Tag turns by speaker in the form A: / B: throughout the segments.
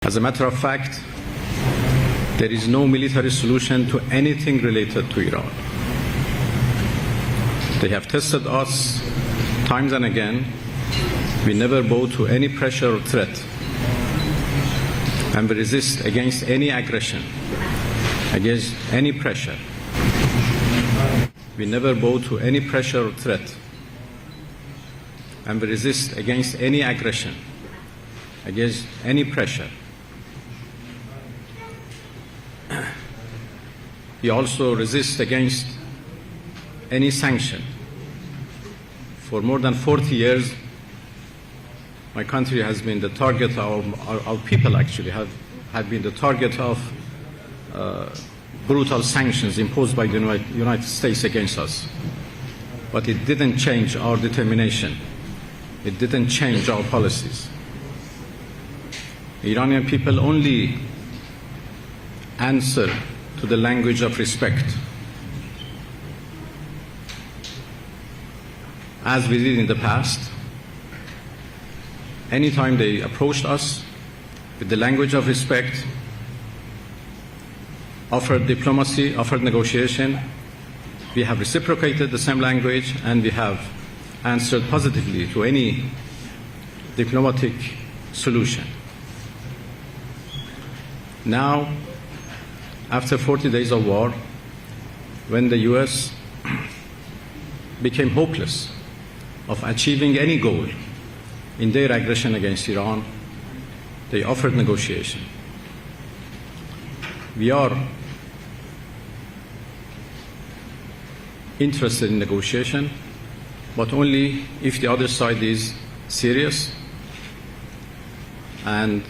A: As a matter of fact, there is no military solution to anything related to Iran. They have tested us times and again. We never bow to any pressure or threat, and we resist against any aggression, against any pressure. We never bow to any pressure or threat, and we resist against any aggression, against any pressure. We also resist against any sanction. For more than 40 years, my country has been the target, our people actually have been the target of brutal sanctions imposed by the United States against us. But it didn't change our determination. It didn't change our policies. The Iranian people only answer to the language of respect, as we did in the past. Anytime they approached us with the language of respect, offered diplomacy, offered negotiation, we have reciprocated the same language, and we have answered positively to any diplomatic solution. Now, after 40 days of war, when the US became hopeless of achieving any goal in their aggression against Iran, they offered negotiation. We are interested in negotiation, but only if the other side is serious and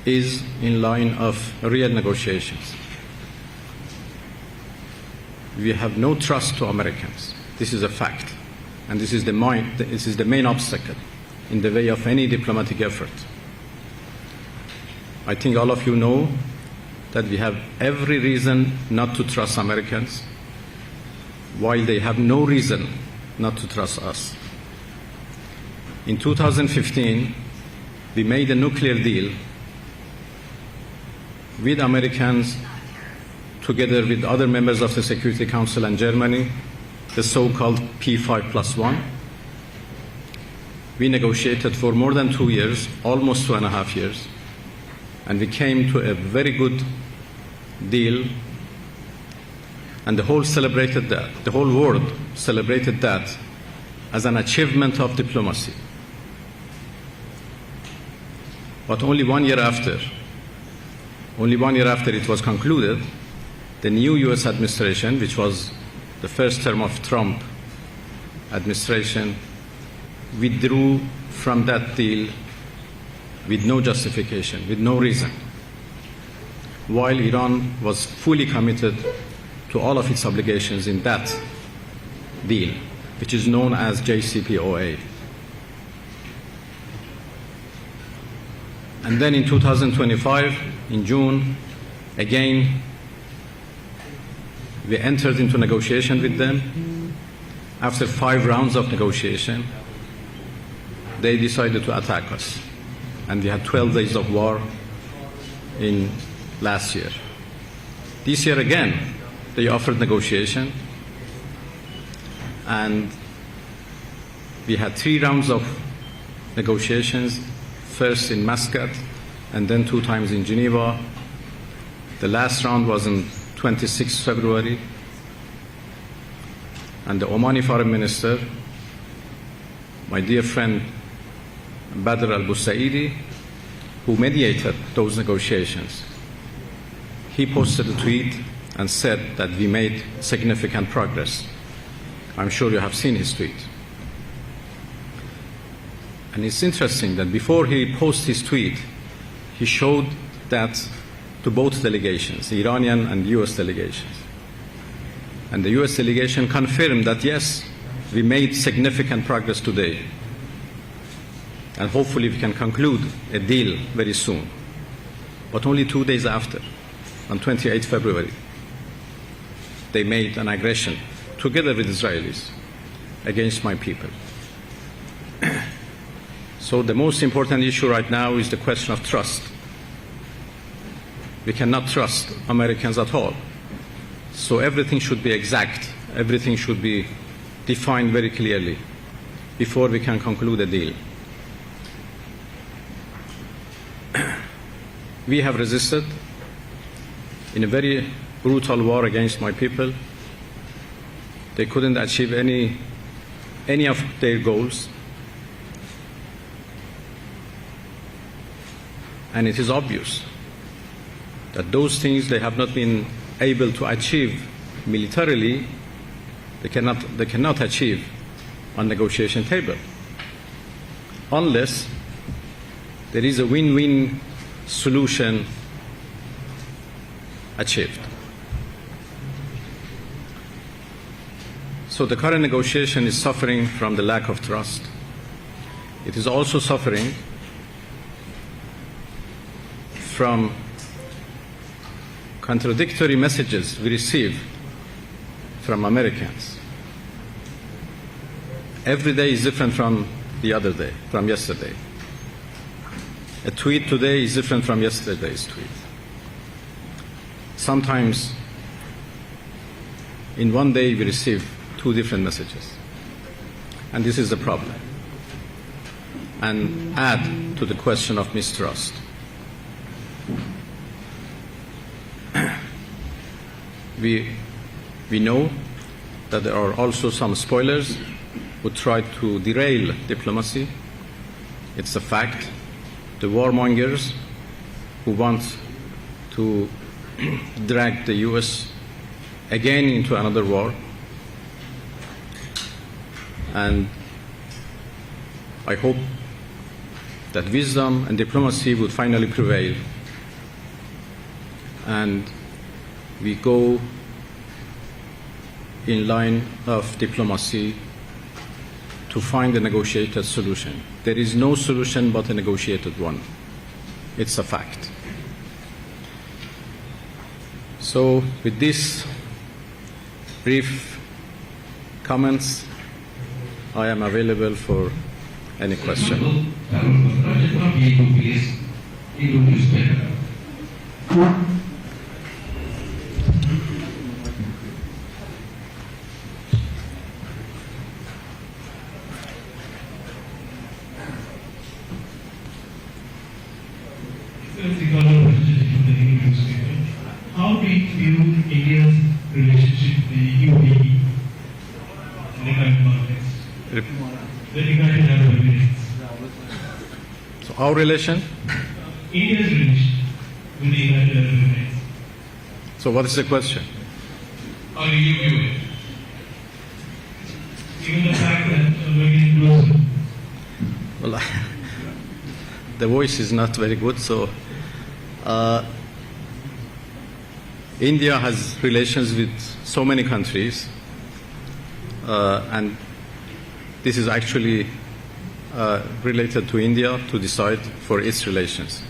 A: is in line of real negotiations. We have no trust to Americans. This is a fact, and this is the main obstacle in the way of any diplomatic effort. I think all of you know that we have every reason not to trust Americans, while they have no reason not to trust us. In 2015, we made a nuclear deal with Americans, together with other members of the Security Council and Germany, the so-called P5+1. We negotiated for more than 2 years, almost 2.5 years, and we came to a very good deal, and the whole world celebrated that as an achievement of diplomacy. But only 1 year after it was concluded, the new US administration, which was the first term of Trump administration, withdrew from that deal with no justification, with no reason, while Iran was fully committed to all of its obligations in that deal, which is known as JCPOA. And then in 2025, in June, again, we entered into negotiation with them. After 5 rounds of negotiation, they decided to attack us. And we had 12 days of war in last year. This year again, they offered negotiation, and we had 3 rounds of negotiations, first in Muscat and then 2 times in Geneva. The last round was on 26 February, and the Omani foreign minister, my dear friend Badr al-Busaidi, who mediated those negotiations, he posted a tweet and said that we made significant progress. I'm sure you have seen his tweet. And it's interesting that before he posted his tweet, he showed that to both delegations, the Iranian and US delegations. And the US delegation confirmed that, yes, we made significant progress today. And hopefully we can conclude a deal very soon. But only 2 days after, on 28 February, they made an aggression, together with Israelis, against my people. So the most important issue right now is the question of trust. We cannot trust Americans at all. So everything should be exact. Everything should be defined very clearly before we can conclude a deal. We have resisted in a very brutal war against my people. They couldn't achieve any of their goals. And it is obvious that those things they have not been able to achieve militarily, they cannot achieve on negotiation table unless there is a win-win solution achieved. So the current negotiation is suffering from the lack of trust. It is also suffering from contradictory messages we receive from Americans. Every day is different from the other day, from yesterday. A tweet today is different from yesterday's tweet. Sometimes in one day we receive 2 different messages. And this is the problem. And add to the question of mistrust. We know that there are also some spoilers who try to derail diplomacy. It's a fact. The warmongers who want to drag the U.S. again into another war. And I hope that wisdom and diplomacy would finally prevail, and we go in line of diplomacy to find a negotiated solution. There is no solution but a negotiated one. It's a fact. So with these brief comments, I am available for any question.
B: How do you view India's relationship with the UAE in the current context? The United Arab Emirates.
A: So our relation?
B: India's relation with the United Arab Emirates.
A: So what is the question?
B: How do you view it? Given the fact that we're getting closer.
A: Well, the voice is not very good, so India has relations with so many countries, and this is actually related to India to decide for its relations.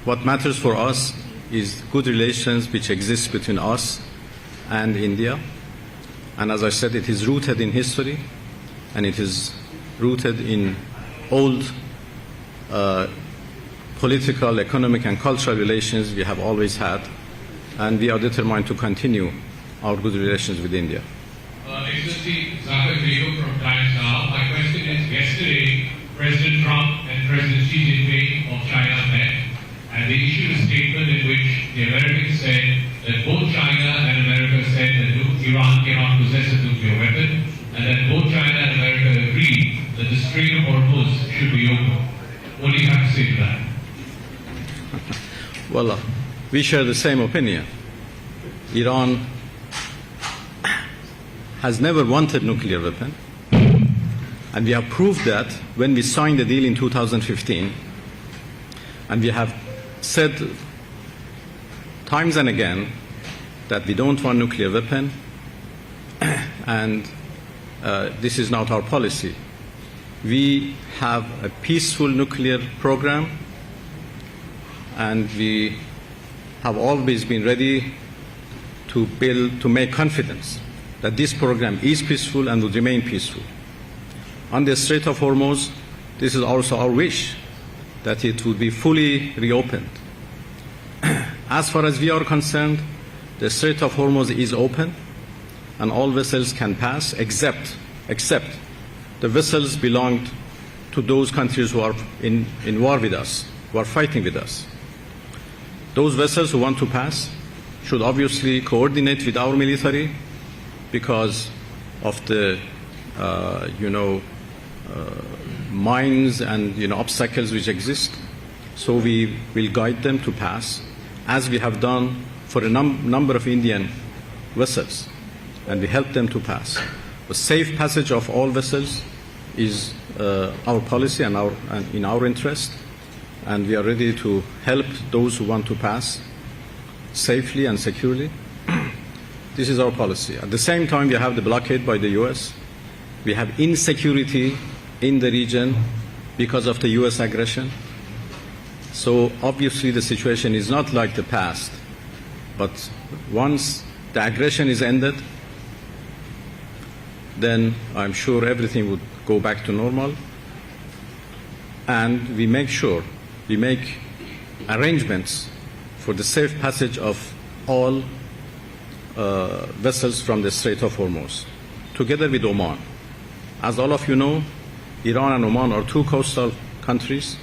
A: What matters for us is good relations which exist between us and India, and as I said, it is rooted in history, and it is rooted in old political, economic, and cultural relations we have always had, and we are determined to continue our good relations with India.
C: Excellency, Zafar Bego from Times Now. My question is, yesterday, President Trump and President Xi Jinping of China met, and they issued a statement in which the Americans said that both China and America said that Iran cannot possess a nuclear weapon, and that both China and America agreed that the Strait of Hormuz should be open. What do you have to say to that?
A: Well, we share the same opinion. Iran has never wanted nuclear weapon, and we have proved that when we signed the deal in 2015, and we have said times and again that we don't want nuclear weapon, and this is not our policy. We have a peaceful nuclear program, and we have always been ready to make confidence that this program is peaceful and will remain peaceful. On the Strait of Hormuz, this is also our wish, that it would be fully reopened. As far as we are concerned, the Strait of Hormuz is open and all vessels can pass except the vessels belonged to those countries who are in war with us, who are fighting with us. Those vessels who want to pass should obviously coordinate with our military because of the mines and obstacles which exist. So we will guide them to pass, as we have done for a number of Indian vessels, and we help them to pass. The safe passage of all vessels is our policy and in our interest, and we are ready to help those who want to pass safely and securely. This is our policy. At the same time, we have the blockade by the U.S. We have insecurity in the region because of the U.S. aggression. So obviously the situation is not like the past, but once the aggression is ended, then I'm sure everything would go back to normal, and we make arrangements for the safe passage of all vessels from the Strait of Hormuz, together with Oman. As all of you know, Iran and Oman are two coastal countries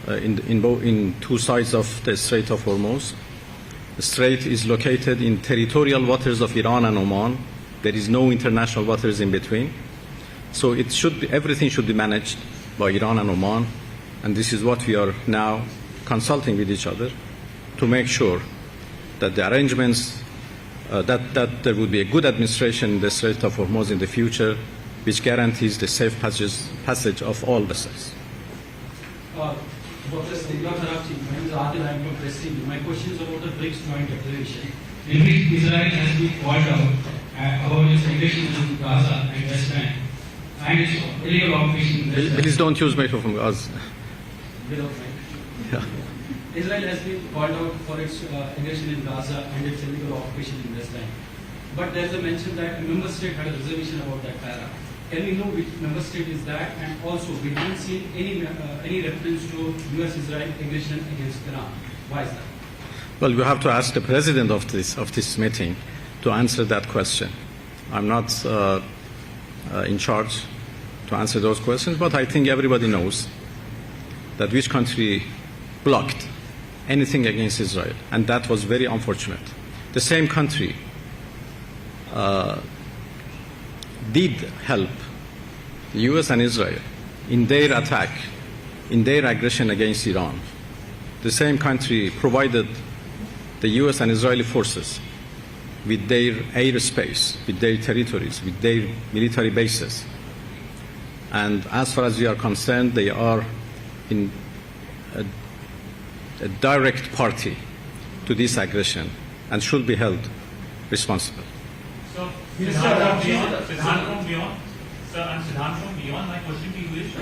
A: in two sides of the Strait of Hormuz. The strait is located in territorial waters of Iran and Oman. There is no international waters in between. So everything should be managed by Iran and Oman, and this is what we are now consulting with each other to make sure that the arrangements, that there would be a good administration in the Strait of Hormuz in the future, which guarantees the safe passage of all vessels.
D: Abbas Araghchi, my name is Adil, I am from Press TV. My question is about the BRICS joint declaration.
B: In which Israel has been called out about its aggression in Gaza and West Bank and its illegal occupation in West Bank.
A: Please don't use microphone, guys. Yeah.
D: Israel has been called out for its aggression in Gaza and its illegal occupation in West Bank. But there is a mention that a member state had a reservation about that para. Can we know which member state is that? And also, we didn't see any reference to U.S.-Israel aggression against Iran. Why is that?
A: Well, you have to ask the president of this meeting to answer that question. I'm not in charge to answer those questions, but I think everybody knows that which country blocked anything against Israel, and that was very unfortunate. The same country did help the U.S. and Israel in their attack, in their aggression against Iran. The same country provided the U.S. and Israeli forces with their airspace, with their territories, with their military bases. And as far as we are concerned, they are in a direct party to this aggression and should be held responsible.
E: So, Siddhan from beyond. Sir, I'm Siddhan from beyond. My question to you is,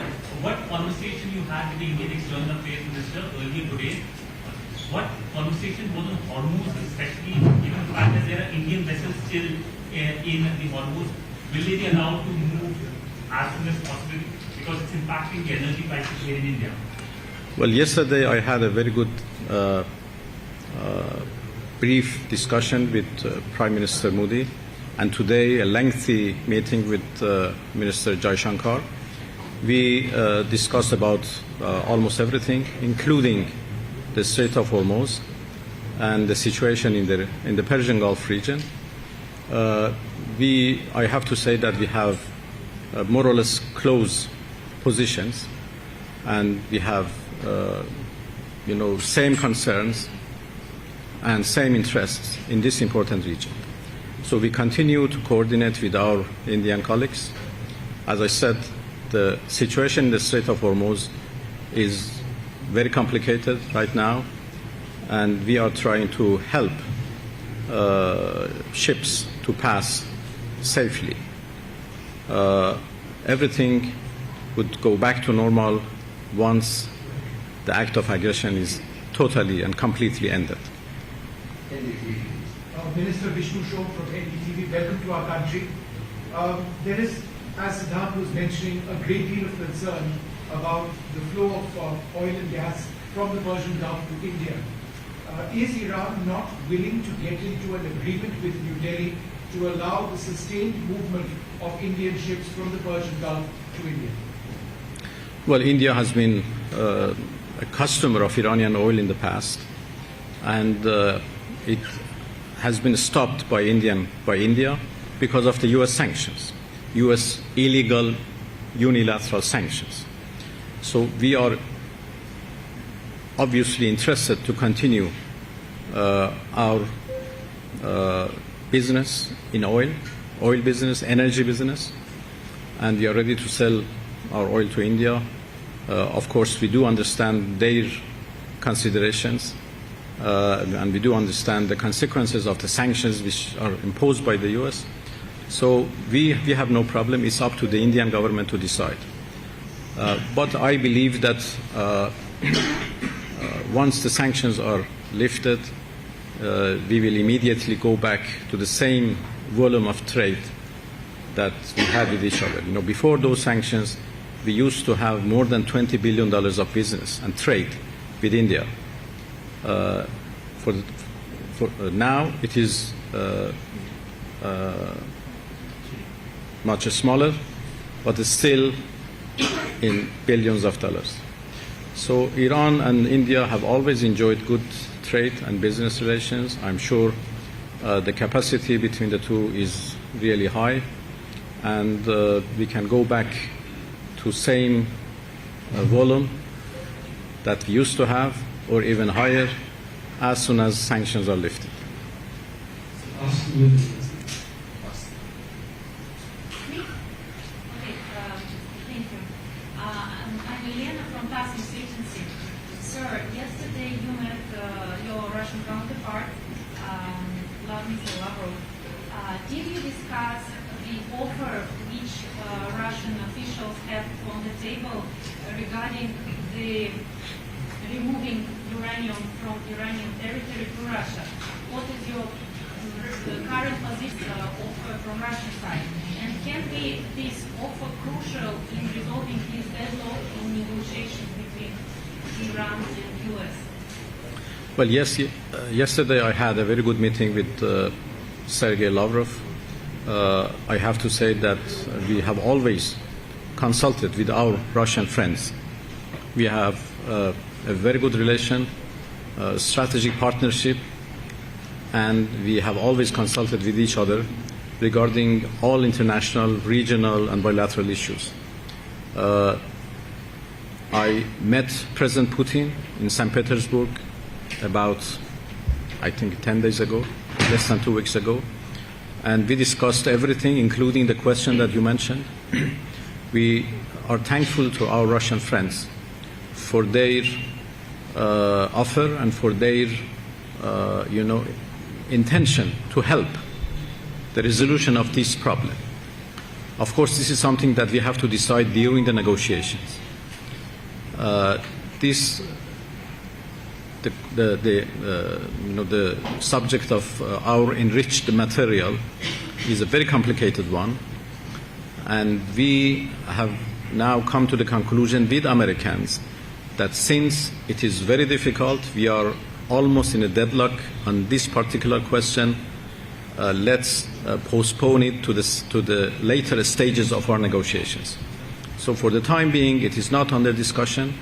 E: what conversation you had with the Indian External Affairs Minister earlier today? What conversation was on Hormuz, especially given the fact that there are Indian vessels still in the Hormuz? Will they be allowed to move as soon as possible because it's impacting the energy prices here in India?
A: Well, yesterday I had a very good brief discussion with Prime Minister Modi, and today a lengthy meeting with Minister Jaishankar. We discussed about almost everything, including the Strait of Hormuz and the situation in the Persian Gulf region. I have to say that we have more or less close positions, and we have same concerns and same interests in this important region. So we continue to coordinate with our Indian colleagues. As I said, the situation in the Strait of Hormuz is very complicated right now, and we are trying to help ships to pass safely. Everything would go back to normal once the act of aggression is totally and completely ended.
F: Minister Vishnu Shom from NDTV, welcome to our country. There is, as Siddharth was mentioning, a great deal of concern about the flow of oil and gas from the Persian Gulf to India. Is Iran not willing to get into an agreement with New Delhi to allow the sustained movement of Indian ships from the Persian Gulf to India?
A: Well, India has been a customer of Iranian oil in the past, and it has been stopped by India because of the U.S. sanctions, U.S. illegal unilateral sanctions. So we are obviously interested to continue our business in oil business, energy business, and we are ready to sell our oil to India. Of course, we do understand their considerations, and we do understand the consequences of the sanctions which are imposed by the U.S. So we have no problem. It's up to the Indian government to decide. But I believe that once the sanctions are lifted, we will immediately go back to the same volume of trade that we had with each other. Before those sanctions, we used to have more than $20 billion of business and trade with India. Now it is much smaller, but it's still in billions of dollars. So Iran and India have always enjoyed good trade and business relations. I'm sure the capacity between the two is really high, and we can go back to same volume that we used to have, or even higher, as soon as sanctions are lifted.
G: Thank you. I'm Elena from TASS News Agency. Sir, yesterday you met your Russian counterpart, Mr. Lavrov. Did you discuss the offer which Russian officials have on the table regarding the removing uranium from Iranian territory to Russia? What is your current position offer from Russian side? And can this offer crucial in resolving this deadlock in negotiations between Iran and U.S.?
A: Well, yes. Yesterday I had a very good meeting with Sergei Lavrov. I have to say that we have always consulted with our Russian friends. We have a very good relation, strategic partnership, and we have always consulted with each other regarding all international, regional, and bilateral issues. I met President Putin in St. Petersburg about, I think, 10 days ago, less than 2 weeks ago, and we discussed everything, including the question that you mentioned. We are thankful to our Russian friends for their offer and for their, intention to help the resolution of this problem. Of course, this is something that we have to decide during the negotiations. The subject of our enriched material is a very complicated one, and we have now come to the conclusion with Americans that since it is very difficult, we are almost in a deadlock on this particular question, let's postpone it to the later stages of our negotiations. So for the time being, it is not under discussion,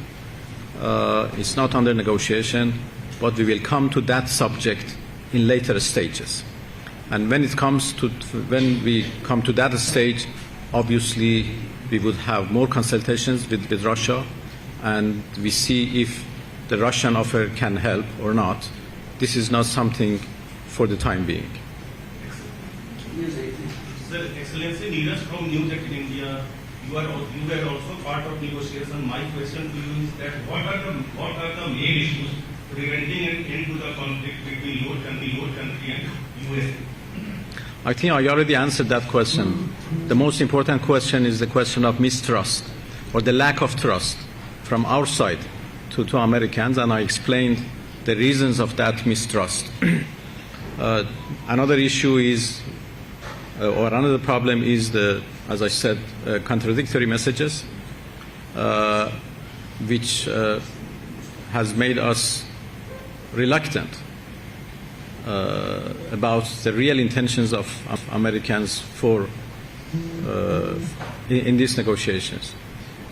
A: it's not under negotiation, but we will come to that subject in later stages. And when we come to that stage, obviously we would have more consultations with Russia, and we see if the Russian offer can help or not. This is not something for the time being.
H: Sir, Excellency, Neeraj from News 18 India, you were also part of negotiation. My question to you is that what are the main issues preventing an end to the conflict between your country and US?
A: I think I already answered that question. The most important question is the question of mistrust, or the lack of trust from our side to Americans, and I explained the reasons of that mistrust. Another issue is, or another problem is as I said, contradictory messages. which has made us reluctant about the real intentions of Americans for in these negotiations.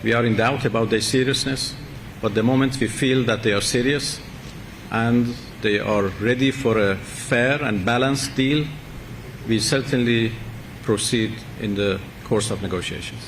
A: We are in doubt about their seriousness, but the moment we feel that they are serious and they are ready for a fair and balanced deal, we certainly proceed in the course of negotiations.